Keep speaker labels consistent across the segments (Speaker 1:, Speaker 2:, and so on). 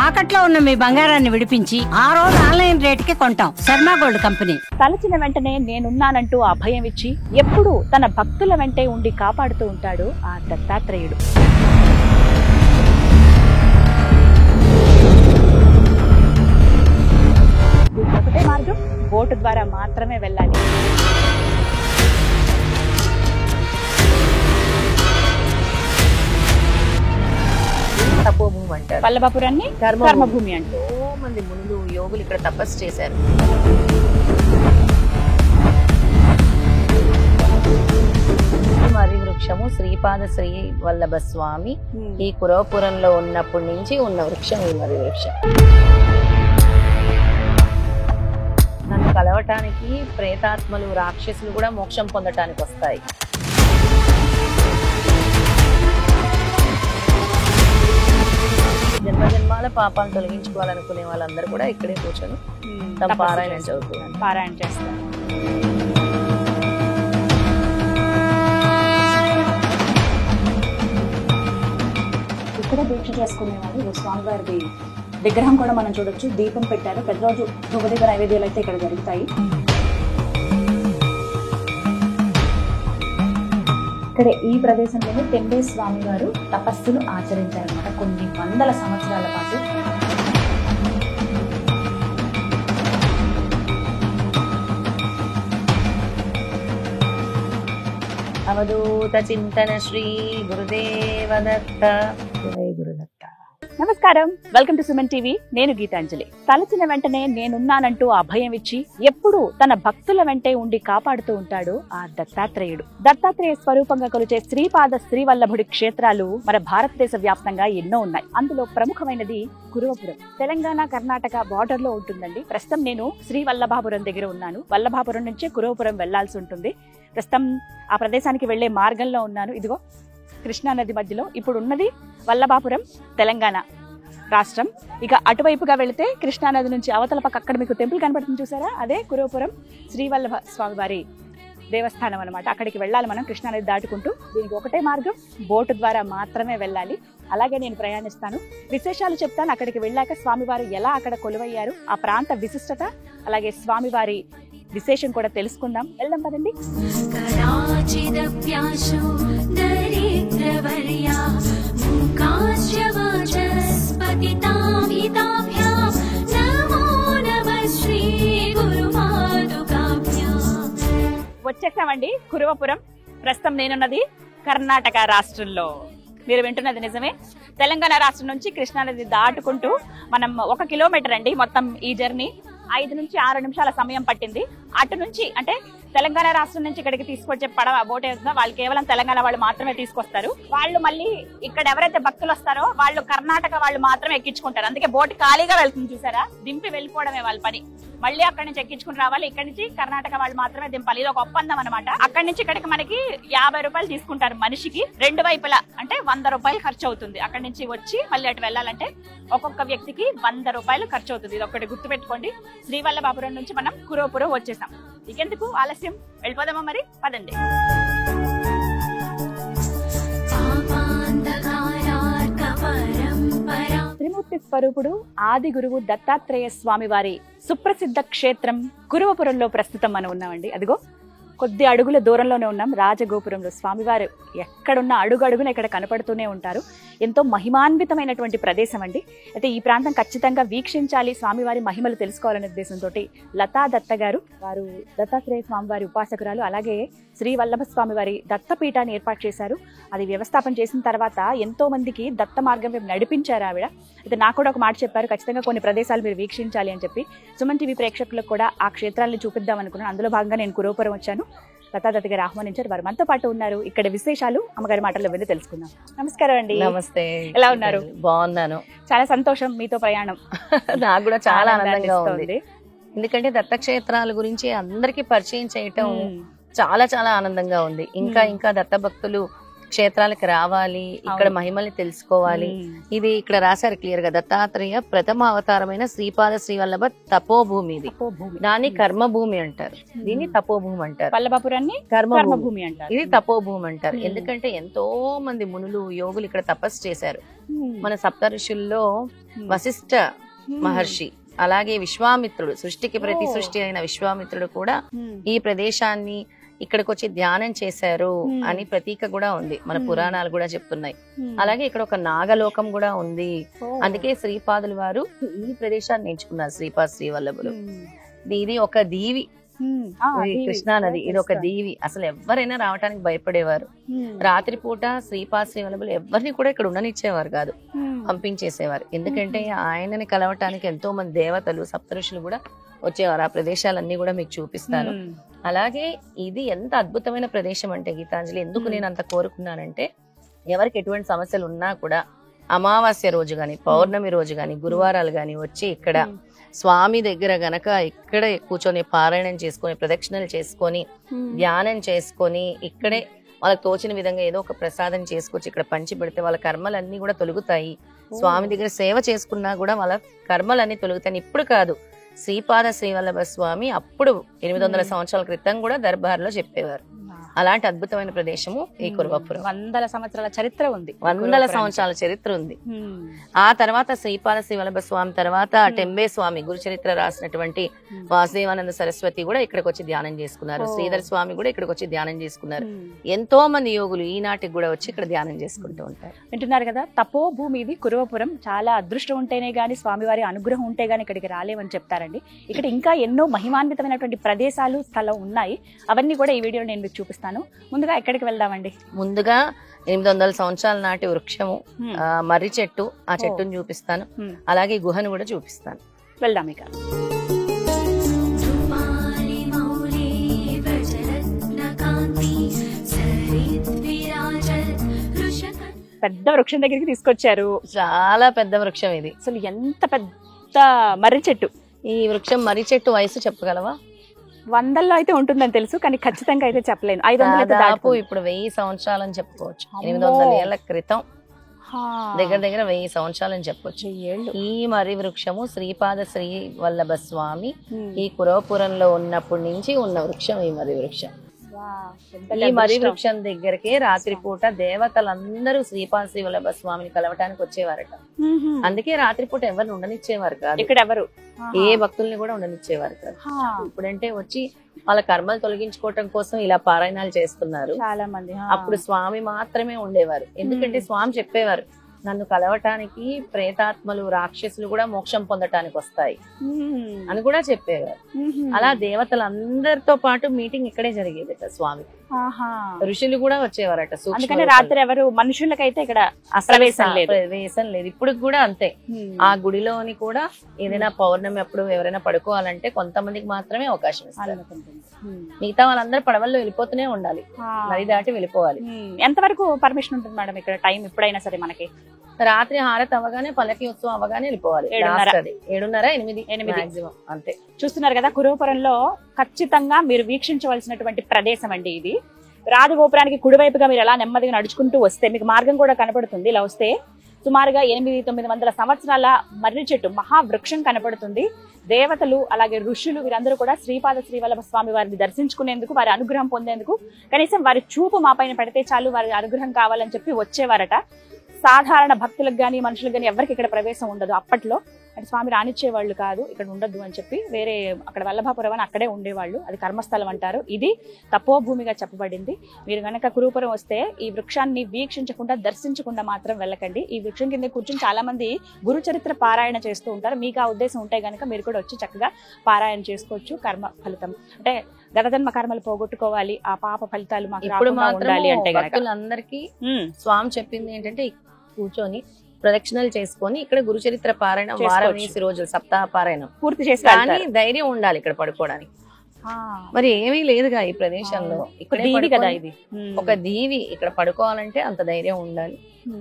Speaker 1: తాకట్లో ఉన్న మీ బంగారాన్ని విడిపించి ఆ రోజు ఆన్లైన్ రేటుకి కొంటాం. Sharma gold company.
Speaker 2: తలచిన వెంటనే నేనున్నానంటూ అభయం ఇచ్చి ఎప్పుడూ తన భక్తుల వెంటే ఉండి కాపాడుతూ ఉంటాడు ఆ దత్తాత్రేయుడు. ఒకటే మార్గం, బోటు ద్వారా మాత్రమే వెళ్ళాలి.
Speaker 3: తపోభూమి అంటారు.
Speaker 2: వల్లభాపురాన్ని కర్మభూమి అంటారు.
Speaker 3: ఎంతో మంది మునులు యోగులు ఇక్కడ తపస్సు చేశారు. మర్రి వృక్షము శ్రీపాద శ్రీ వల్లభ స్వామి ఈ కురవపురంలో ఉన్నప్పటి నుంచి ఉన్న వృక్షం ఈ మర్రి వృక్షం. నన్ను కలవటానికి ప్రేతాత్మలు రాక్షసులు కూడా మోక్షం పొందటానికి వస్తాయి. జన్మ జన్మాల పాపాలను తొలగించుకోవాలనుకునే వాళ్ళందరూ కూడా ఇక్కడే కూర్చొని తమ పారాయణ చదువుతున్నారు,
Speaker 2: పారాయణ చేస్తారు. ఇక్కడ దీక్ష చేసుకునేవాళ్ళు. స్వామివారి విగ్రహం కూడా మనం చూడొచ్చు. దీపం పెట్టారు. ప్రతిరోజు ధూపదీప నైవేద్యాలు అయితే ఇక్కడ జరుగుతాయి. ఇక్కడ ఈ ప్రదేశంలోనే తెంబే స్వామి వారు తపస్సును ఆచరించారన్నమాట కొన్ని వందల సంవత్సరాల పాటు.
Speaker 3: అవధూత చింతన శ్రీ గురుదేవ దత్త. జై గురుదత్త.
Speaker 2: నమస్కారం, వెల్కమ్ టు సుమన్ టీవీ. నేను గీతాంజలి. తలచిన వెంటనే నేనున్నానంటూ అభయం ఇచ్చి ఎప్పుడూ తన భక్తుల వెంటే ఉండి కాపాడుతూ ఉంటాడు ఆ దత్తాత్రేయుడు. దత్తాత్రేయ స్వరూపంగా కొలిచే శ్రీపాద శ్రీవల్లభుడి క్షేత్రాలు మన భారతదేశ వ్యాప్తంగా ఎన్నో ఉన్నాయి. అందులో ప్రముఖమైనది కురవపురం. తెలంగాణ కర్ణాటక బార్డర్ లో ఉంటుందండి. ప్రస్తుతం నేను శ్రీ వల్లభాపురం దగ్గర ఉన్నాను. వల్లభాపురం నుంచే కురవపురం వెళ్లాల్సి ఉంటుంది. ప్రస్తుతం ఆ ప్రదేశానికి వెళ్లే మార్గంలో ఉన్నాను. ఇదిగో కృష్ణా నది మధ్యలో ఇప్పుడు ఉన్నది వల్లభాపురం, తెలంగాణ రాష్ట్రం. ఇక అటువైపుగా వెళితే కృష్ణా నది నుంచి అవతల పక్క అక్కడ మీకు టెంపుల్ కనబడుతుంది చూసారా, అదే కురవపురం శ్రీవల్లభ స్వామి వారి దేవస్థానం అనమాట. అక్కడికి వెళ్ళాలి మనం కృష్ణా నది దాటుకుంటూ. దీనికి ఒకటే మార్గం, బోటు ద్వారా మాత్రమే వెళ్ళాలి. అలాగే నేను ప్రయాణిస్తాను, విశేషాలు చెప్తాను. అక్కడికి వెళ్ళాక స్వామివారు ఎలా అక్కడ కొలువయ్యారు, ఆ ప్రాంత విశిష్టత, అలాగే స్వామివారి విశేషం కూడా తెలుసుకుందాం. వెళ్దాం పదండి. వచ్చేసామండి కురవపురం. ప్రస్తుతం నేనున్నది కర్ణాటక రాష్ట్రంలో. మీరు వింటున్నది నిజమే. తెలంగాణ రాష్ట్రం నుంచి కృష్ణానది దాటుకుంటూ మనం 1 కిలోమీటర్ అండి మొత్తం ఈ జర్నీ. 5 నుంచి 6 నిమిషాల సమయం పట్టింది. అటు నుంచి అంటే తెలంగాణ రాష్ట్రం నుంచి ఇక్కడికి తీసుకొచ్చే పడవ బోట్ వేస్తుందో వాళ్ళు కేవలం తెలంగాణ వాళ్ళు మాత్రమే తీసుకొస్తారు. వాళ్ళు మళ్ళీ ఇక్కడ ఎవరైతే భక్తులు వస్తారో వాళ్ళు కర్ణాటక వాళ్ళు మాత్రమే ఎక్కించుకుంటారు. అందుకే బోట్ ఖాళీగా వెళ్తుంది చూసారా, దింపి వెళ్ళిపోవడమే వాళ్ళ పని. మళ్ళీ అక్కడి నుంచి ఎక్కించుకుని రావాలి. ఇక్కడి నుంచి కర్ణాటక వాళ్ళు మాత్రమే దింపాలి. ఇది ఒక ఒప్పందం అనమాట. అక్కడి నుంచి ఇక్కడికి మనకి 50 రూపాయలు తీసుకుంటారు మనిషికి. 2 వైపులా అంటే 100 రూపాయలు ఖర్చు అవుతుంది. అక్కడి నుంచి వచ్చి మళ్ళీ అటు వెళ్ళాలంటే ఒక్కొక్క వ్యక్తికి 100 రూపాయలు ఖర్చు అవుతుంది. ఇది ఒకటి గుర్తుపెట్టుకోండి. శ్రీవల్లభాపురం నుంచి మనం కురవపురం వచ్చేసాం. ఇకెందుకు ఆలస్యం, వెళ్ళిపోదామా మరి, పదండి. త్రిమూర్తి స్వరూపుడు ఆది గురువు దత్తాత్రేయ స్వామి వారి సుప్రసిద్ధ క్షేత్రం కురవపురంలో ప్రస్తుతం మనం ఉన్నామండి. అదిగో కొద్ది అడుగుల దూరంలోనే ఉన్నాం. రాజగోపురంలో స్వామివారు ఎక్కడున్న అడుగున ఇక్కడ కనపడుతూనే ఉంటారు. ఎంతో మహిమాన్వితమైనటువంటి ప్రదేశం అండి. అయితే ఈ ప్రాంతం ఖచ్చితంగా వీక్షించాలి, స్వామివారి మహిమలు తెలుసుకోవాలనే ఉద్దేశంతో లతా దత్త గారు, వారు దత్తాత్రేయ స్వామివారి ఉపాసకురాలు, అలాగే శ్రీ వల్లభ స్వామి వారి దత్తపీఠాన్ని ఏర్పాటు చేశారు. అది వ్యవస్థాపన చేసిన తర్వాత ఎంతో మందికి దత్త మార్గం వైపు నడిపించారు ఆవిడ. అయితే నాకు కూడా ఒక మాట చెప్పారు, ఖచ్చితంగా కొన్ని ప్రదేశాలు మీరు వీక్షించాలి అని చెప్పి. సుమన్ టీవీ ప్రేక్షకులకు కూడా ఆ క్షేత్రాలను చూపిద్దాం అనుకున్నాను. అందులో భాగంగా నేను కురవపురం వచ్చాను. లతాదత్త గారు ఆహ్వానించారు, వారు మనతో పాటు ఉన్నారు. ఇక్కడ విశేషాలు అమ్మగారి మాటల్లో వెళ్ళి తెలుసుకుందాం. నమస్కారం అండి.
Speaker 3: నమస్తే.
Speaker 2: ఎలా ఉన్నారు?
Speaker 3: బాగున్నాను.
Speaker 2: చాలా సంతోషం మీతో ప్రయాణం.
Speaker 3: నాకు కూడా చాలా ఆనందంగా ఉంది. ఎందుకంటే దత్తక్షేత్రాల గురించి అందరికీ పరిచయం చేయటం చాలా చాలా ఆనందంగా ఉంది. ఇంకా దత్త భక్తులు క్షేత్రాలకు రావాలి, ఇక్కడ మహిమల్ని తెలుసుకోవాలి. ఇది ఇక్కడ రాశారు క్లియర్ గా, దత్తాత్రేయ ప్రథమ అవతారమైన శ్రీపాద శ్రీవల్లభ తపోభూమి. ఇది దాన్ని కర్మభూమి అంటారు, దీన్ని తపోభూమి అంటారు.
Speaker 2: వల్లభపురాన్ని
Speaker 3: కర్మభూమి అంటారు, ఇది తపోభూమి అంటారు. ఎందుకంటే ఎంతో మంది మునులు యోగులు ఇక్కడ తపస్సు చేశారు. మన సప్త ఋషుల్లో వశిష్ఠ మహర్షి, అలాగే విశ్వామిత్రుడు, సృష్టికి ప్రతి సృష్టి అయిన విశ్వామిత్రుడు కూడా ఈ ప్రదేశాన్ని ఇక్కడికి వచ్చి ధ్యానం చేశారు అని ప్రతీక కూడా ఉంది, మన పురాణాలు కూడా చెప్తున్నాయి. అలాగే ఇక్కడ ఒక నాగలోకం కూడా ఉంది. అందుకే శ్రీపాదులు వారు ఈ ప్రదేశాన్ని ఎంచుకున్నారు, శ్రీపాద శ్రీవల్లభులు. ఇది ఒక దీవి, కృష్ణా నది, ఇది ఒక దీవి. అసలు ఎవరైనా రావటానికి భయపడేవారు. రాత్రిపూట శ్రీపాద శ్రీవల్లభులు ఎవరిని కూడా ఇక్కడ ఉండనిచ్చేవారు కాదు, పంపించేసేవారు. ఎందుకంటే ఆయనని కలవటానికి ఎంతో మంది దేవతలు, సప్తఋషులు కూడా వచ్చేవారు. ఆ ప్రదేశాలన్నీ కూడా మీకు చూపిస్తాను. అలాగే ఇది ఎంత అద్భుతమైన ప్రదేశం అంటే గీతాంజలి, ఎందుకు నేను అంత కోరుకున్నానంటే, ఎవరికి ఎటువంటి సమస్యలు ఉన్నా కూడా అమావాస్య రోజు గాని, పౌర్ణమి రోజు గాని, గురువారాలు గాని వచ్చి ఇక్కడ స్వామి దగ్గర గనక ఇక్కడే కూర్చొని పారాయణం చేసుకొని, ప్రదక్షిణలు చేసుకొని, ధ్యానం చేసుకొని, ఇక్కడే వాళ్ళకి తోచిన విధంగా ఏదో ఒక ప్రసాదం చేసుకొచ్చి ఇక్కడ పంచి పెడితే వాళ్ళ కర్మలన్నీ కూడా తొలుగుతాయి. స్వామి దగ్గర సేవ చేసుకున్నా కూడా వాళ్ళ కర్మలన్నీ తొలుగుతాయి. ఇప్పుడు కాదు, శ్రీపాద శ్రీవల్లభ స్వామి అప్పుడు 800 సంవత్సరాల క్రితం కూడా దర్బార్లో చెప్పేవారు. అలాంటి అద్భుతమైన ప్రదేశము ఈ కురవపురం.
Speaker 2: 100 సంవత్సరాల చరిత్ర ఉంది,
Speaker 3: 100 సంవత్సరాల చరిత్ర ఉంది. ఆ తర్వాత శ్రీపాద శ్రీవల్లభ స్వామి తర్వాత టెంబే స్వామి గురు చరిత్ర రాసినటువంటి వాసుదేవానంద సరస్వతి కూడా ఇక్కడికి వచ్చి ధ్యానం చేసుకున్నారు. శ్రీధర్ స్వామి కూడా ఇక్కడికి వచ్చి ధ్యానం చేసుకున్నారు. ఎంతో మంది యోగులు ఈనాటికి కూడా వచ్చి ఇక్కడ ధ్యానం చేసుకుంటూ ఉంటారు.
Speaker 2: వింటున్నారు కదా, తపో భూమి ఇది కురవపురం. చాలా అదృష్టం ఉంటేనే గాని, స్వామివారి అనుగ్రహం ఉంటే గాని ఇక్కడికి రాలేమని చెప్తారండి. ఇక్కడ ఇంకా ఎన్నో మహిమాన్వితమైనటువంటి ప్రదేశాలు, స్థలం ఉన్నాయి. అవన్నీ కూడా ఈ వీడియో నేను మీకు చూపిస్తాను. ముందుగా ఎక్కడికి వెళ్దామండి?
Speaker 3: ముందుగా 800 సంవత్సరాల నాటి వృక్షము, మర్రి చెట్టు, ఆ చెట్టును చూపిస్తాను. అలాగే గుహను కూడా చూపిస్తాను.
Speaker 2: వెళ్దాం ఇక. పెద్ద వృక్షం దగ్గరికి తీసుకొచ్చారు.
Speaker 3: చాలా పెద్ద వృక్షం ఇది.
Speaker 2: అసలు ఎంత పెద్ద మర్రి చెట్టు.
Speaker 3: ఈ వృక్షం మర్రి చెట్టు వయసు చెప్పగలవా?
Speaker 2: 100లో అయితే ఉంటుందని తెలుసు, కానీ ఖచ్చితంగా అయితే చెప్పలేను. 500
Speaker 3: దాపు ఇప్పుడు 1000 సంవత్సరాలు అని చెప్పుకోవచ్చు. 800 ఏళ్ల క్రితం, దగ్గర దగ్గర 1000 సంవత్సరాలు అని చెప్పొచ్చు. ఈ మర్రి వృక్షము శ్రీపాద శ్రీ వల్లభ స్వామి ఈ కురవపురంలో ఉన్నప్పటి నుంచి ఉన్న వృక్షం ఈ మర్రి వృక్షం. ఈ మర్రి వృక్షం దగ్గరకే రాత్రిపూట దేవతలందరూ శ్రీపాద శ్రీ వల్లభ స్వామిని కలవటానికి వచ్చేవారట. అందుకే రాత్రిపూట ఎవరిని ఉండనిచ్చేవారు కాదు,
Speaker 2: ఇక్కడ ఎవరు
Speaker 3: ఏ భక్తుల్ని కూడా ఉండనిచ్చేవారు కాదు. ఇప్పుడంటే వచ్చి వాళ్ళ కర్మలు తొలగించుకోవటం కోసం ఇలా పారాయణాలు చేస్తున్నారు
Speaker 2: చాలా మంది.
Speaker 3: అప్పుడు స్వామి మాత్రమే ఉండేవారు. ఎందుకంటే స్వామి చెప్పేవారు, నన్ను కలవటానికి ప్రేతాత్మలు, రాక్షసులు కూడా మోక్షం పొందటానికి వస్తాయి అని కూడా చెప్పేవారు. అలా దేవతలందరితో పాటు మీటింగ్ ఇక్కడే జరిగేదట స్వామి. ఋషులు కూడా వచ్చేవారట.
Speaker 2: అందుకని రాత్రి ఎవరు మనుషులకైతే ఇక్కడ ప్రవేశం
Speaker 3: లేదు. ఇప్పుడు కూడా అంతే. ఆ గుడిలోని కూడా ఏదైనా పౌర్ణమి అప్పుడు ఎవరైనా పడుకోవాలంటే కొంతమందికి మాత్రమే అవకాశం ఇస్తారు. మిగతా వాళ్ళందరూ పడవల్లో వెళ్ళిపోతూనే ఉండాలి, నది దాటి వెళ్ళిపోవాలి.
Speaker 2: ఎంతవరకు పర్మిషన్ ఉంటుంది మేడం ఇక్కడ టైం? ఎప్పుడైనా సరే మనకి
Speaker 3: రాత్రి హారతి అవ్వగానే, పల్లకి ఉత్సవం అవ్వగానే వెళ్ళిపోవాలి. 7:30, 8 అంతే.
Speaker 2: చూస్తున్నారు కదా, కురవపురంలో ఖచ్చితంగా మీరు వీక్షించవలసినటువంటి ప్రదేశం అండి ఇది. రాజగోపురానికి కుడివైపుగా మీరు ఎలా నెమ్మదిగా నడుచుకుంటూ వస్తే మీకు మార్గం కూడా కనపడుతుంది. ఇలా వస్తే సుమారుగా 800-900 సంవత్సరాల మర్రి చెట్టు, మహావృక్షం కనపడుతుంది. దేవతలు అలాగే ఋషులు వీరందరూ కూడా శ్రీపాద శ్రీవల్లభ స్వామి వారిని దర్శించుకునేందుకు, వారి అనుగ్రహం పొందేందుకు, కనీసం వారి చూపు మా పైన పడితే చాలు, వారి అనుగ్రహం కావాలని చెప్పి వచ్చేవారట. సాధారణ భక్తులకు గాని, మనుషులకు గాని ఎవరికి ఇక్కడ ప్రవేశం ఉండదు. అప్పట్లో అంటే స్వామి రానిచ్చేవాళ్ళు కాదు, ఇక్కడ ఉండద్దు అని చెప్పి వేరే అక్కడ వల్లభాపురం అని అక్కడే ఉండేవాళ్ళు. అది కర్మస్థలం అంటారు. ఇది తపోభూమిగా చెప్పబడింది. మీరు గనక కురవపురం వస్తే ఈ వృక్షాన్ని వీక్షించకుండా, దర్శించకుండా మాత్రం వెళ్ళకండి. ఈ వృక్షం కింద కూర్చొని చాలా మంది గురు చరిత్ర పారాయణ చేస్తూ ఉంటారు. మీకు ఆ ఉద్దేశం ఉంటే గనక మీరు కూడా వచ్చి చక్కగా పారాయణ చేసుకోవచ్చు. కర్మ ఫలితం అంటే గతజన్మ కర్మలు పోగొట్టుకోవాలి, ఆ పాప ఫలితాలు మాకు ఉండాలి అంటే
Speaker 3: భక్తులందరికీ స్వామి చెప్పింది ఏంటంటే, కూర్చొని ప్రదక్షిణలు చేసుకొని ఇక్కడ గురు చరిత్ర పారాయణం వారం 20 రోజులు సప్తాహ పారాయణం పూర్తి చేసి ధైర్యం ఉండాలి ఇక్కడ పడుకోవడానికి. మరి ఏమీ లేదుగా ఈ ప్రదేశంలో. ఇక్కడ
Speaker 2: దీవి కదా ఇది.
Speaker 3: ఒక దీవి ఇక్కడ పడుకోవాలంటే అంత ధైర్యం ఉండాలి.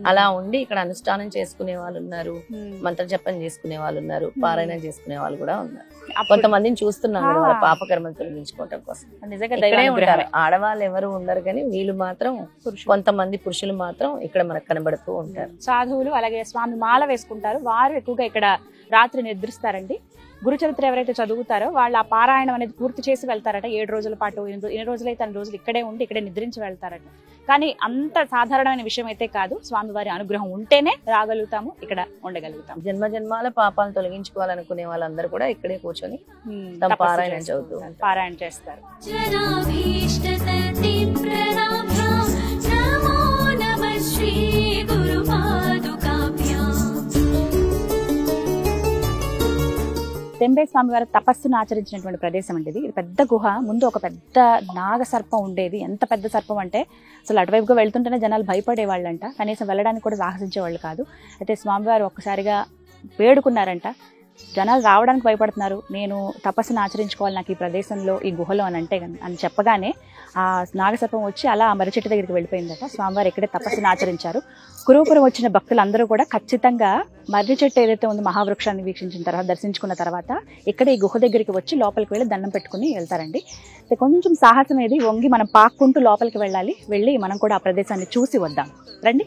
Speaker 3: అలా ఉండి ఇక్కడ అనుష్ఠానం చేసుకునే వాళ్ళు ఉన్నారు, మంత్ర జపం చేసుకునే వాళ్ళు ఉన్నారు, పారాయణం చేసుకునే వాళ్ళు కూడా ఉన్నారు. కొంతమందిని చూస్తున్నాం కదా వాళ్ళ పాపకర్మలు తొలగించుకోవటం కోసం.
Speaker 2: నిజంగా
Speaker 3: ఇక్కడే ఉంటారు. ఆడవాళ్ళు ఎవరు ఉండరు కానీ వీళ్ళు మాత్రం, కొంతమంది పురుషులు మాత్రం ఇక్కడ మనకు కనబడుతూ ఉంటారు.
Speaker 2: సాధువులు అలాగే స్వామి మాల వేసుకుంటారు, వారు ఎక్కువగా ఇక్కడ రాత్రి నిద్రిస్తారండి. గురుచరిత్ర ఎవరైతే చదువుతారో వాళ్ళు ఆ పారాయణం అనేది పూర్తి చేసి వెళ్తారట. 7 రోజుల పాటు, ఎన్ని రోజులైతే అన్ని రోజులు ఇక్కడే ఉండి ఇక్కడే నిద్రించి వెళ్తారట. కానీ అంత సాధారణమైన విషయం అయితే కాదు. స్వామివారి అనుగ్రహం ఉంటేనే రాగలుగుతాము, ఇక్కడ ఉండగలుగుతాం.
Speaker 3: జన్మ జన్మాల పాపాలను తొలగించుకోవాలనుకునే వాళ్ళందరూ కూడా ఇక్కడే కూర్చొని తమ పారాయణం చదువుతూ
Speaker 2: పారాయణ చేస్తారు. తెంబే స్వామి వారి తపస్సును ఆచరించినటువంటి ప్రదేశం అండి ఇది. పెద్ద గుహ, ముందు ఒక పెద్ద నాగ సర్పం ఉండేది. ఎంత పెద్ద సర్పం అంటే అసలు అటువైపుగా వెళ్తుంటేనే జనాలు భయపడేవాళ్ళంట, కనీసం వెళ్ళడానికి కూడా సాహసించేవాళ్ళు కాదు. అయితే స్వామివారు ఒక్కసారిగా వేడుకున్నారంట, జనాలు రావడానికి భయపడుతున్నారు, నేను తపస్సును ఆచరించుకోవాలి నాకు ఈ ప్రదేశంలో, ఈ గుహలో అని చెప్పగానే ఆ నాగసర్పం వచ్చి అలా ఆ మర్రి చెట్టు దగ్గరికి వెళ్ళిపోయిందట. స్వామివారు ఇక్కడే తపస్సును ఆచరించారు. కురుపురం వచ్చిన భక్తులందరూ కూడా ఖచ్చితంగా మర్రి చెట్టు ఏదైతే ఉందో మహావృక్షాన్ని వీక్షించిన తర్వాత, దర్శించుకున్న తర్వాత ఇక్కడ ఈ గుహ దగ్గరికి వచ్చి లోపలికి వెళ్ళి దండం పెట్టుకుని వెళ్తారండి. కొంచెం సాహసం ఏది, వంగి మనం పాక్కుంటూ లోపలికి వెళ్ళాలి. వెళ్ళి మనం కూడా ఆ ప్రదేశాన్ని చూసి వద్దాం రండి.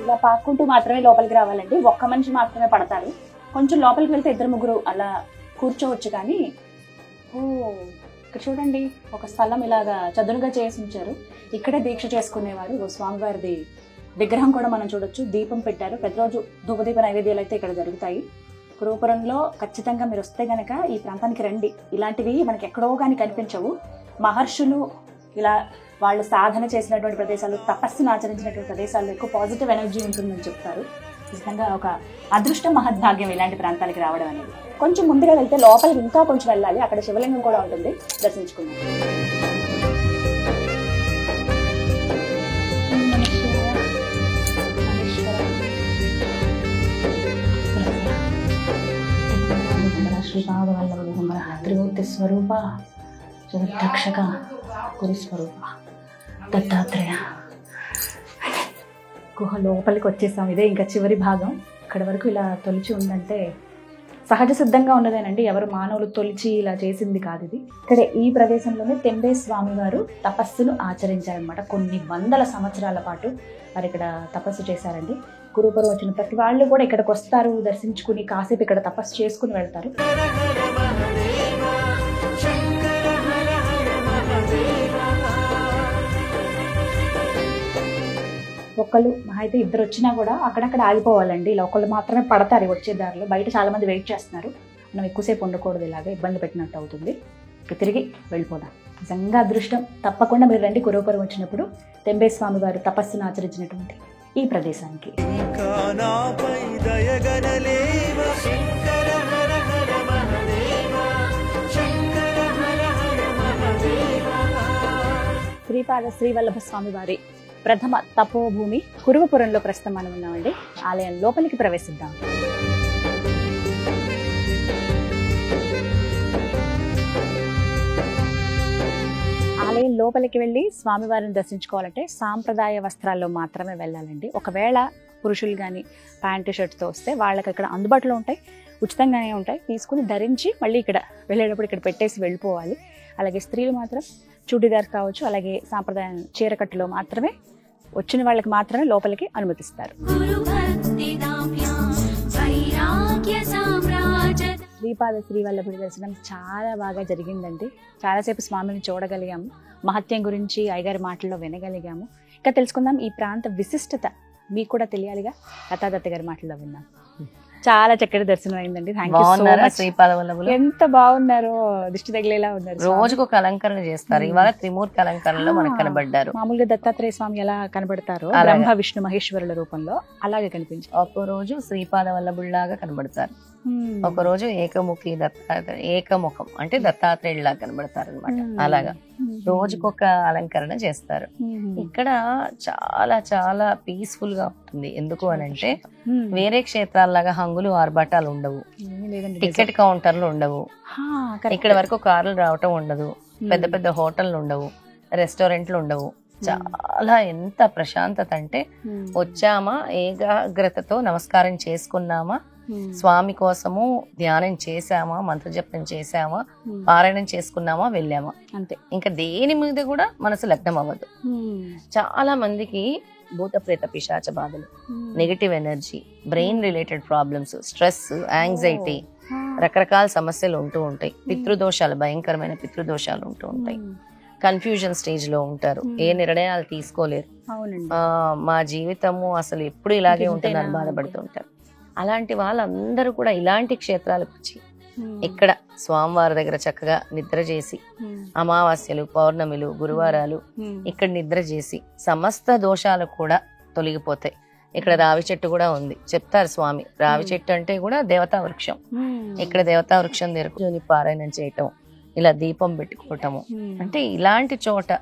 Speaker 2: ఇలా పాక్కుంటూ మాత్రమే లోపలికి రావాలండి. ఒక్క మనిషి మాత్రమే పడతారు. కొంచెం లోపలికి వెళ్తే 2-3 అలా కూర్చోవచ్చు. కానీ ఇక్కడ చూడండి, ఒక స్థలం ఇలాగా చదునుగా చేసి ఉంచారు. ఇక్కడే దీక్ష చేసుకునేవారు. స్వామివారిది విగ్రహం కూడా మనం చూడొచ్చు. దీపం పెట్టారు. ప్రతిరోజు ధూపదీప నైవేద్యాలు అయితే ఇక్కడ జరుగుతాయి. కురుపురంలో ఖచ్చితంగా మీరు వస్తే గనక ఈ ప్రాంతానికి రండి. ఇలాంటివి మనకి ఎక్కడో కానీ కనిపించవు. మహర్షులు ఇలా వాళ్ళు సాధన చేసినటువంటి ప్రదేశాలు, తపస్సును ఆచరించినటువంటి ప్రదేశాల్లో ఎక్కువ పాజిటివ్ ఎనర్జీ ఉంటుందని చెప్తారు. నిజంగా ఒక అదృష్టం, మహద్భాగ్యం ఇలాంటి ప్రాంతాలకి రావడం అనేది. కొంచెం ముందుగా వెళ్తే లోపలికి ఇంకా కొంచెం వెళ్ళాలి. అక్కడ శివలింగం కూడా ఉంటుంది, దర్శించుకుందాం. శ్రీపాదవల్లభ త్రిమూర్తి స్వరూప జగద్రక్షక గురుస్వరూప దత్తాత్రేయ. గుహ లోపలికి వచ్చేసాం. ఇదే ఇంకా చివరి భాగం. ఇక్కడ వరకు ఇలా తొలిచి ఉందంటే సహజ సిద్ధంగా ఉన్నదేనండి. ఎవరు మానవులు తొలిచి ఇలా చేసింది కాదు ఇది. ఇక్కడే ఈ ప్రదేశంలోనే తెంబే స్వామి వారు తపస్సును ఆచరించారనమాట. కొన్ని వందల సంవత్సరాల పాటు వారు ఇక్కడ తపస్సు చేశారండి. గురుపురం వచ్చిన ప్రతి వాళ్ళు కూడా ఇక్కడికి వస్తారు, దర్శించుకుని కాసేపు ఇక్కడ తపస్సు చేసుకుని వెళ్తారు. ఒకళ్ళు అయితే 2 వచ్చినా కూడా అక్కడక్కడ ఆగిపోవాలండి. ఇలా ఒకళ్ళు మాత్రమే పడతారు వచ్చే దారిలో. బయట చాలా మంది వెయిట్ చేస్తున్నారు. మనం ఎక్కువసేపు ఉండకూడదు, ఇలాగే ఇబ్బంది పెట్టినట్టు అవుతుంది. ఇక తిరిగి వెళ్ళిపోదాం. నిజంగా అదృష్టం. తప్పకుండా మీరు రండి కురుపురం వచ్చినప్పుడు తెంబే స్వామి వారు తపస్సును ఆచరించినటువంటి ఈ ప్రదేశానికి. శ్రీపాద శ్రీవల్లభ స్వామి వారి ప్రథమ తపోభూమి కురువపురంలో ప్రస్తుతం మనం ఉన్నామండి. ఆలయం లోపలికి ప్రవేశిద్దాం. ఆలయం లోపలికి వెళ్ళి స్వామివారిని దర్శించుకోవాలంటే సాంప్రదాయ వస్త్రాల్లో మాత్రమే వెళ్ళాలండి. ఒకవేళ పురుషులు కానీ ప్యాంటు షర్ట్తో వస్తే వాళ్ళకి ఇక్కడ అందుబాటులో ఉంటాయి, ఉచితంగానే ఉంటాయి. తీసుకుని ధరించి మళ్ళీ ఇక్కడ వెళ్ళేటప్పుడు ఇక్కడ పెట్టేసి వెళ్ళిపోవాలి. అలాగే స్త్రీలు మాత్రం చూడీదార్ కావచ్చు, అలాగే సాంప్రదాయ చీరకట్టులో మాత్రమే వచ్చిన వాళ్ళకి మాత్రమే లోపలికి అనుమతిస్తారు. శ్రీపాద శ్రీవల్లభుడి దర్శనం చాలా బాగా జరిగిందండి. చాలాసేపు స్వామిని చూడగలిగాము, మహత్యం గురించి అయ్యగారి మాటల్లో వినగలిగాము. ఇంకా తెలుసుకుందాం ఈ ప్రాంత విశిష్టత మీకు కూడా తెలియాలిగా. లతాదత్త గారి మాటల్లో విన్నాం. చాలా చక్కటి దర్శనం అయిందండి. ఎంత బాగున్నారో, దిష్టి తగిలేలా ఉన్నారు.
Speaker 3: రోజుకు ఒక అలంకరణ చేస్తారు. ఇవాళ త్రిమూర్తి అలంకరణలో మనకు కనబడ్డారు.
Speaker 2: మామూలుగా దత్తాత్రేయ స్వామి ఎలా కనబడతారో బ్రహ్మ విష్ణు మహేశ్వరుల రూపంలో అలాగే కనిపించారు.
Speaker 3: ఒక రోజు శ్రీపాద వల్లభుడిలాగా కనబడతారు, ఒక రోజు ఏకముఖి ఏకముఖం అంటే దత్తాత్రేయుడిలాగా కనబడతారు అనమాట. అలాగా రోజుకొక అలంకరణ చేస్తారు. ఇక్కడ చాలా చాలా పీస్ఫుల్ గా ఉంటుంది. ఎందుకు అని అంటే వేరే క్షేత్రాల్లాగా హంగులు ఆర్భాటాలు ఉండవు, టికెట్ కౌంటర్లు ఉండవు, ఇక్కడ వరకు కార్లు రావటం ఉండదు, పెద్ద పెద్ద హోటళ్లు ఉండవు, రెస్టారెంట్లు ఉండవు. చాలా ఎంత ప్రశాంతత అంటే వచ్చామా, ఏకాగ్రతతో నమస్కారం చేసుకున్నామా, స్వామి కోసము ధ్యానం చేసామా, మంత్రజపం చేసామా, పారాయణం చేసుకున్నామా, వెళ్ళామా, అంతే. ఇంకా దేని మీద కూడా మనసు లగ్నం అవ్వదు. చాలా మందికి భూత ప్రేత పిశాచ బాధలు, negative energy, brain related problems, stress, anxiety, రకరకాల సమస్యలు ఉంటూ ఉంటాయి. పితృదోషాలు, భయంకరమైన పితృదోషాలు ఉంటూ ఉంటాయి. కన్ఫ్యూజన్ స్టేజ్ లో ఉంటారు, ఏ నిర్ణయాలు తీసుకోలేరు. మా జీవితము అసలు ఎప్పుడు ఇలాగే ఉంటుందని బాధపడుతూ ఉంటారు. అలాంటి వాళ్ళందరూ కూడా ఇలాంటి క్షేత్రాలకు వచ్చి ఇక్కడ స్వామివారి దగ్గర చక్కగా నిద్ర చేసి, అమావాస్యలు, పౌర్ణమిలు, గురువారాలు ఇక్కడ నిద్ర చేసి సమస్త దోషాలు కూడా తొలగిపోతాయి. ఇక్కడ రావి చెట్టు కూడా ఉంది. చెప్తారు స్వామి, రావి చెట్టు అంటే కూడా దేవతా వృక్షం. ఇక్కడ దేవతా వృక్షం దగ్గర పారాయణం చేయటం, ఇలా దీపం పెట్టుకోవటము, అంటే ఇలాంటి చోట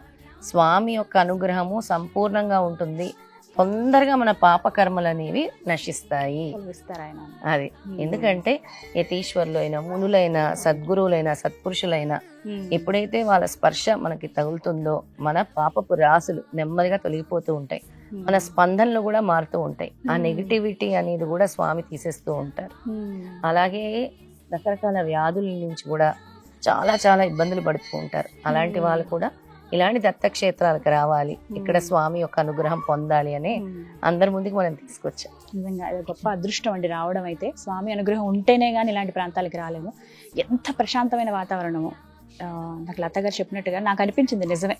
Speaker 3: స్వామి యొక్క అనుగ్రహము సంపూర్ణంగా ఉంటుంది. తొందరగా మన పాపకర్మలు అనేవి నశిస్తాయి. అది ఎందుకంటే యతీశ్వరులైన, మునులైన, సద్గురువులైన, సత్పురుషులైన ఎప్పుడైతే వాళ్ళ స్పర్శ మనకి తగులుతుందో మన పాపపు రాసులు నెమ్మదిగా తొలగిపోతూ ఉంటాయి. మన స్పందనలు కూడా మారుతూ ఉంటాయి. ఆ నెగిటివిటీ అనేది కూడా స్వామి తీసేస్తూ ఉంటారు. అలాగే రకరకాల వ్యాధుల నుంచి కూడా చాలా చాలా ఇబ్బందులు పడుతూ ఉంటారు. అలాంటి వాళ్ళు కూడా ఇలాంటి దత్తక్షేత్రాలకు రావాలి, ఇక్కడ స్వామి యొక్క అనుగ్రహం పొందాలి అని అందరి ముందుకు మనం తీసుకొచ్చాం.
Speaker 2: నిజంగా గొప్ప అదృష్టం అండి రావడం. అయితే స్వామి అనుగ్రహం ఉంటేనే గానీ ఇలాంటి ప్రాంతాలకు రాలేము. ఎంత ప్రశాంతమైన వాతావరణము. నాకు లత గారు చెప్పినట్టుగా నాకు అనిపించింది నిజమే.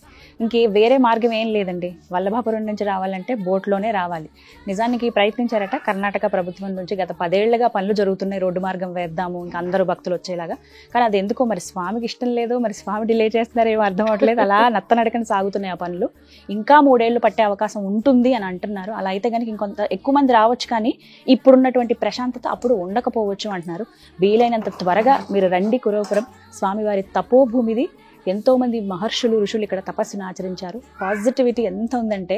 Speaker 2: వేరే మార్గం ఏం లేదండి. వల్లభాపురం నుంచి రావాలంటే బోట్లోనే రావాలి. నిజానికి ప్రయత్నించారట కర్ణాటక ప్రభుత్వం నుంచి. గత 10 ఏళ్లుగా పనులు జరుగుతున్నాయి, రోడ్డు మార్గం వేద్దాము, ఇంకా అందరూ భక్తులు వచ్చేలాగా. కానీ అది ఎందుకో మరి స్వామికి ఇష్టం లేదు, మరి స్వామి డిలే చేస్తున్నారేమో అర్థం అవట్లేదు. అలా నత్తనడకని సాగుతున్నాయి ఆ పనులు. ఇంకా 3 ఏళ్లు పట్టే అవకాశం ఉంటుంది అని అంటున్నారు. అలా అయితే కనుక ఇంకొంత ఎక్కువ మంది రావచ్చు, కానీ ఇప్పుడున్నటువంటి ప్రశాంతత అప్పుడు ఉండకపోవచ్చు అంటున్నారు. వీలైనంత త్వరగా మీరు రండి. కురవపురం స్వామివారి తపోభూమిది. ఎంతో మంది మహర్షులు, ఋషులు ఇక్కడ తపస్సును ఆచరించారు. పాజిటివిటీ ఎంత ఉందంటే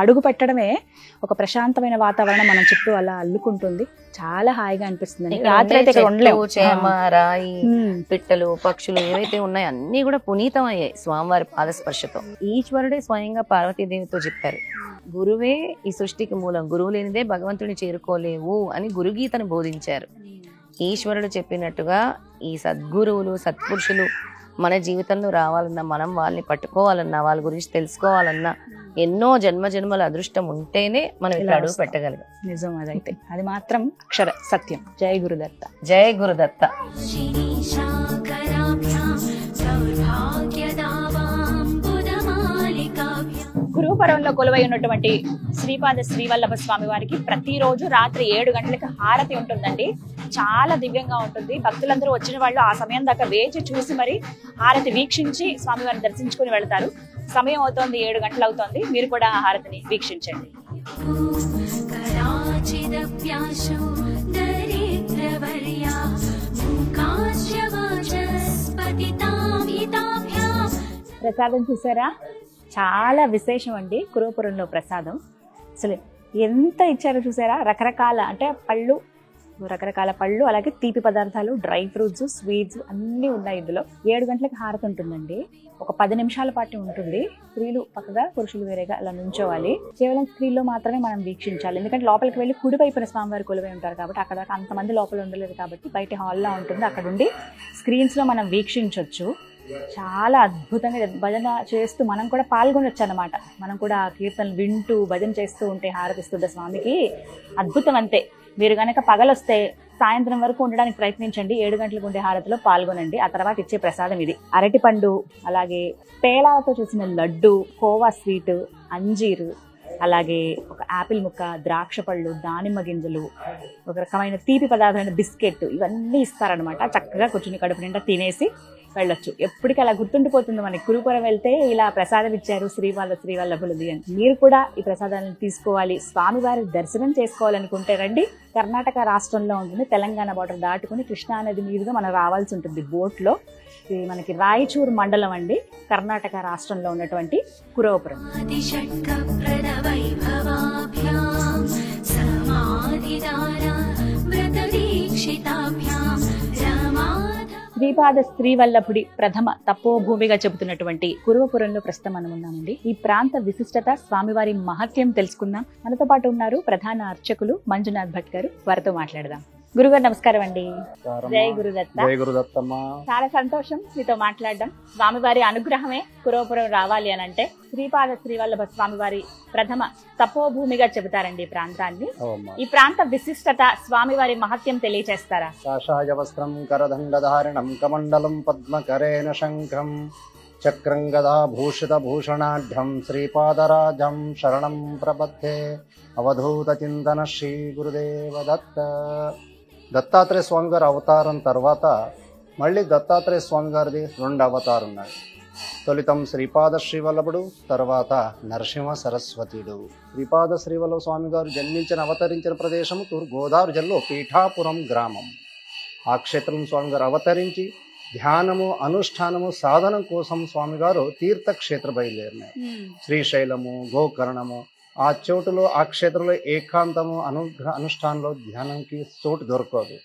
Speaker 2: అడుగు పెట్టడమే ఒక ప్రశాంతమైన వాతావరణం మన చుట్టూ అలా అల్లుకుంటుంది. చాలా హాయిగా అనిపిస్తుంది. రాత్రి అయితే ఇక్కడ ఉండలేము.
Speaker 3: చేమ, రాయి, పిట్టలు, పక్షులు ఏవైతే ఉన్నాయో అన్ని కూడా పునీతం అయ్యాయి స్వామివారి పాదస్పర్శతో. ఈశ్వరుడే స్వయంగా పార్వతీదేవితో చెప్పారు, గురువే ఈ సృష్టికి మూలం, గురువు లేనిదే భగవంతుని చేరుకోలేవు అని గురుగీతను బోధించారు. ఈశ్వరుడు చెప్పినట్టుగా ఈ సద్గురువులు, సత్పురుషులు మన జీవితంలో రావాలన్నా, మనం వాళ్ళని పట్టుకోవాలన్నా, వాళ్ళ గురించి తెలుసుకోవాలన్నా ఎన్నో జన్మల అదృష్టం ఉంటేనే మనం ఇక్కడ అడుగు పెట్టగలిగాం.
Speaker 2: నిజం అదైతే, అది మాత్రం అక్షర సత్యం. జై గురుదత్త.
Speaker 3: జై గురుదత్త.
Speaker 2: గురుపరంలో కొలువై ఉన్నటువంటి శ్రీపాద శ్రీవల్లభ స్వామి వారికి ప్రతిరోజు రాత్రి 7 గంటలకు హారతి ఉంటుందండి. చాలా దివ్యంగా ఉంటుంది. భక్తులందరూ వచ్చిన వాళ్ళు ఆ సమయం దాకా వేచి చూసి మరి హారతి వీక్షించి స్వామివారిని దర్శించుకుని వెళ్తారు. సమయం అవుతోంది, 7 గంటలు అవుతోంది. మీరు కూడా ఆ హారతిని వీక్షించండి. ప్రసాదం చూసారా? చాలా విశేషం అండి కురవపురంలో ప్రసాదం. అసలు ఎంత ఇచ్చారో చూసారా? రకరకాల పళ్ళు, అలాగే తీపి పదార్థాలు, డ్రై ఫ్రూట్స్, స్వీట్స్ అన్నీ ఉన్నాయి ఇందులో. 7 గంటలకు హారతి ఉంటుందండి. ఒక 10 నిమిషాల పాటు ఉంటుంది. స్త్రీలు పక్కగా, పురుషులు వేరేగా అలా నుంచోవాలి. కేవలం స్త్రీల్లో మాత్రమే మనం వీక్షించాలి. ఎందుకంటే లోపలికి వెళ్ళి కుడివైపున స్వామివారి కొలువై ఉంటారు కాబట్టి అక్కడ అంతమంది లోపల ఉండలేదు కాబట్టి బయట హాల్లో ఉంటుంది. అక్కడ ఉండి స్క్రీన్స్ లో మనం వీక్షించవచ్చు. చాలా అద్భుతంగా భజన చేస్తూ మనం కూడా పాల్గొనొచ్చు అన్నమాట. మనం కూడా ఆ కీర్తనలు వింటూ భజన చేస్తూ ఉంటే హారతిస్తుండే స్వామికి అద్భుతం. అంతే, మీరు కనుక పగలొస్తే సాయంత్రం వరకు ఉండడానికి ప్రయత్నించండి. 7 గంటలకు ఉండే హారతిలో పాల్గొనండి. ఆ తర్వాత ఇచ్చే ప్రసాదం ఇది. అరటిపండు, అలాగే పేలాలతో చేసిన లడ్డు, కోవా స్వీట్, అంజీరు, అలాగే ఒక యాపిల్ ముక్క, ద్రాక్ష పళ్ళు, దానిమ్మ గింజలు, ఒక రకమైన తీపి పదార్థమైన బిస్కెట్, ఇవన్నీ ఇస్తారనమాట. చక్కగా కూర్చుని కడుపు నిండా తినేసి వెళ్ళొచ్చు. ఎప్పటికీ అలా గుర్తుండిపోతుంది మనకి. కురుపురం వెళ్తే ఇలా ప్రసాదం ఇచ్చారు శ్రీవల్లభులది అని. మీరు కూడా ఈ ప్రసాదాలను తీసుకోవాలి, స్వామివారి దర్శనం చేసుకోవాలనుకుంటే రండి. కర్ణాటక రాష్ట్రంలో ఉంటుంది. తెలంగాణ బార్డర్ దాటుకుని కృష్ణా నది మీదుగా మనం రావాల్సి ఉంటుంది బోట్లో. ఇది మనకి రాయచూరు మండలం అండి, కర్ణాటక రాష్ట్రంలో ఉన్నటువంటి కురవపురం. శ్రీపాద శ్రీవల్లభుడి ప్రథమ తపోభూమిగా చెబుతున్నటువంటి కురువపురంలో ప్రస్తుతం మనం ఉన్నామండి. ఈ ప్రాంత విశిష్టత, స్వామివారి మహత్యం తెలుసుకుందాం. మనతో పాటు ఉన్నారు ప్రధాన అర్చకులు మంజునాథ్ భట్ గారు. వారితో మాట్లాడదాం. గురుగారు నమస్కారం అండి. జై గురుదత్త.
Speaker 4: జై గురుదత్తమ్మ.
Speaker 2: చాలా సంతోషం మీతో మాట్లాడడం. స్వామివారి అనుగ్రహమే కురవపురం రావాలి అని అంటే శ్రీపాద శ్రీవల్లభ స్వామివారి ప్రథమ తపోభూమిగా చెబుతారండి ఈ ప్రాంతాన్ని. ఈ ప్రాంత విశిష్టత, స్వామివారి మహత్యం తెలియచేస్తారా?
Speaker 4: కాషాయ వస్త్రం కరదండధారణం కమండలం పద్మకరేణ శంఖం చక్రం గదా భూషిత భూషణాఢ్యం శ్రీపాదరాజం శరణం ప్రపద్యే అవధూత చింతన శ్రీ గురుదేవ దత్త. దత్తాత్రేయ స్వామి గారి అవతారం తర్వాత మళ్ళీ దత్తాత్రేయ స్వామి గారిది 2 అవతారం ఉన్నాయి. తొలితం శ్రీపాద శ్రీవల్లభుడు, తర్వాత నరసింహ సరస్వతిడు. శ్రీపాద శ్రీవల్లభ స్వామి గారు అవతరించిన ప్రదేశం తూర్పు గోదావరి జిల్లాలో పీఠాపురం గ్రామం. ఆ క్షేత్రం స్వామి గారు అవతరించి ధ్యానము, అనుష్ఠానము, సాధనం కోసం స్వామి గారు తీర్థక్షేత్ర బయలుదేరినారు. శ్రీశైలము, గోకర్ణము, ఆ చోటులో ఆ క్షేత్రంలో ఏకాంతము, అనుష్ఠానంలో ధ్యానంకి చోటు దొరకదు.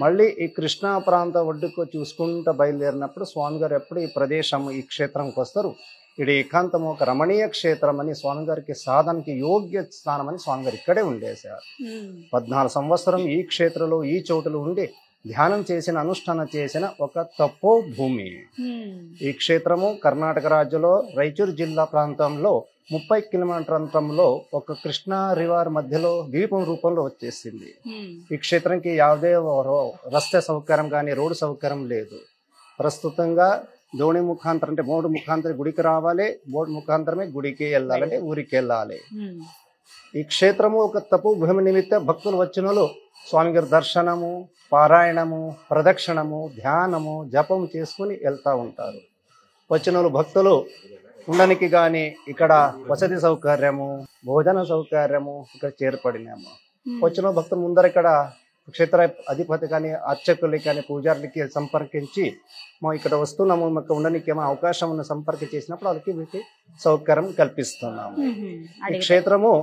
Speaker 4: మళ్ళీ ఈ కృష్ణా ప్రాంత ఒడ్డుకు చూసుకుంటూ బయలుదేరినప్పుడు స్వామి గారు ఎప్పుడు ఈ ప్రదేశం, ఈ క్షేత్రంకి వస్తారు. ఇది ఏకాంతము, ఒక రమణీయ క్షేత్రం అని స్వామి గారికి సాధనకి యోగ్య స్థానం అని స్వామి గారు ఇక్కడే ఉండేశారు. 14 సంవత్సరం ఈ క్షేత్రంలో ఈ చోటులో ఉండి ధ్యానం చేసిన, అనుష్ఠానం చేసిన ఒక తపో భూమి. ఈ క్షేత్రము కర్ణాటక రాజ్యంలో రాయచూరు జిల్లా ప్రాంతంలో 30 కిలోమీటర్ అంతరంలో ఒక కృష్ణా రివర్ మధ్యలో ద్వీపం రూపంలో వచ్చేసింది. ఈ క్షేత్రంకి యావదే రస్తే సౌకర్యం కానీ రోడ్డు సౌకర్యం లేదు. ప్రస్తుతంగా దోణి ముఖాంతరం అంటే 3 ముఖాంతరం గుడికి రావాలి, 3 ముఖాంతరమే గుడికి వెళ్ళాలంటే ఊరికి వెళ్ళాలి. ఈ క్షేత్రము ఒక తపో భూమి నిమిత్త భక్తులు వచ్చిన వాళ్ళు స్వామి గారి దర్శనము, పారాయణము, ప్రదక్షిణము, ధ్యానము, జపం చేసుకుని వెళ్తూ ఉంటారు. వచ్చిన వాళ్ళు భక్తులు ఉండడానికి కానీ ఇక్కడ వసతి సౌకర్యము, భోజన సౌకర్యము ఇక్కడ చేర్పడినాము. వచ్చిన భక్తులు ముందర ఇక్కడ క్షేత్ర అధిపతి కానీ, అర్చకులకి కానీ, పూజారులకి సంపర్కించి మా ఇక్కడ వస్తున్నాము, మాకు ఉండడానికి ఏమైనా అవకాశం ఉన్న సంపర్కం చేసినప్పుడు వాళ్ళకి వీటి సౌకర్యం కల్పిస్తున్నాము. ఈ క్షేత్రము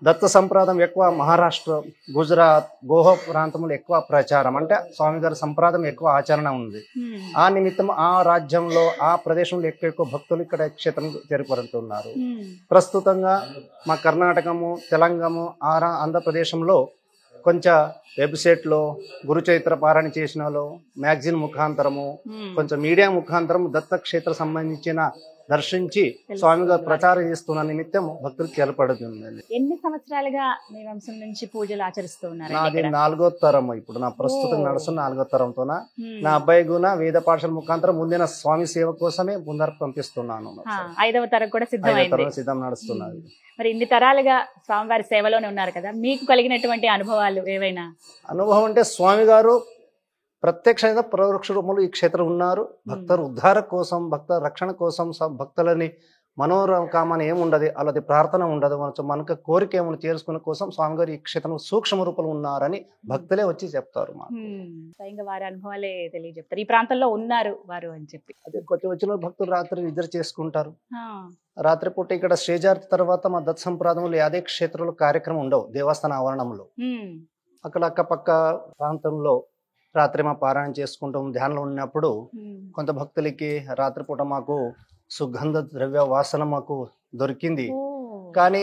Speaker 4: దత్త సంప్రదాయం ఎక్కువ మహారాష్ట్ర, గుజరాత్, గోవా ప్రాంతంలో ఎక్కువ ప్రచారం, అంటే స్వామి గారి సంప్రదాయం ఎక్కువ ఆచరణ ఉంది. ఆ నిమిత్తం ఆ రాజ్యంలో, ఆ ప్రదేశంలో ఎక్కువ భక్తులు ఇక్కడ క్షేత్రం చేరుకుంటున్నారు. ప్రస్తుతంగా మా కర్ణాటకము, తెలంగాణ, ఆంధ్రప్రదేశంలో కొంచెం వెబ్సైట్లో గురుచరిత్ర పారాయణ చేసిన వాళ్ళు, మ్యాగజైన్ ముఖాంతరము, కొంచెం మీడియా ముఖాంతరం దత్తక్షేత్ర సంబంధించిన దర్శించి స్వామి గారు ప్రచారం చేస్తున్న నిమిత్తం భక్తులు చేపడుతుంది.
Speaker 2: ఎన్ని సంవత్సరాలుగా మీ వంశం నుంచి పూజలు ఆచరిస్తూ ఉన్నారు?
Speaker 4: నాది 4వ తరం. ఇప్పుడు నా ప్రస్తుతం నడుస్తున్న 4వ తరంతోన నా అబ్బాయి కూడా వేద పాఠశాల ముఖాంతరం ముందే స్వామి సేవ కోసమే ముందర పంపిస్తున్నాను.
Speaker 2: 5వ తరం కూడా
Speaker 4: సిద్ధం నడుస్తున్నది.
Speaker 2: మరి ఇన్ని తరాలుగా స్వామివారి సేవలోనే ఉన్నారు కదా, మీకు కలిగినటువంటి అనుభవాలు ఏవైనా? అనుభవం
Speaker 4: అంటే స్వామి గారు ప్రత్యక్షంగా పరోక్ష రూపంలో ఈ క్షేత్రం ఉన్నారు. భక్తుల ఉద్ధార కోసం, భక్త రక్షణ కోసం, భక్తులని మనోరకామని ఏముండదు, అలాది ప్రార్థన ఉండదు, మనకు కోరిక ఏమైనా చేర్చుకునే కోసం స్వామి గారు ఈ క్షేత్రం సూక్ష్మ రూపంలో ఉన్నారని భక్తులే వచ్చి చెప్తారు.
Speaker 2: స్వయంగా వారి అనుభవాలే తెలియజెప్తారు. ఈ ప్రాంతంలో ఉన్నారు వారు అని చెప్పి.
Speaker 4: అదే వచ్చిన భక్తులు రాత్రి నిద్ర చేసుకుంటారు. రాత్రిపూట ఇక్కడ శ్రీజాతి తర్వాత మా దత్త సంప్రదాయంలో అదే క్షేత్రంలో కార్యక్రమం ఉండవు. దేవస్థాన ఆవరణంలో అక్కడ అక్కపక్క ప్రాంతంలో రాత్రి మా పారాయణ చేసుకుంటాం. ధ్యానంలో ఉన్నప్పుడు కొంత భక్తులకి రాత్రిపూట మాకు సుగంధ ద్రవ్య వాసన మాకు దొరికింది. కానీ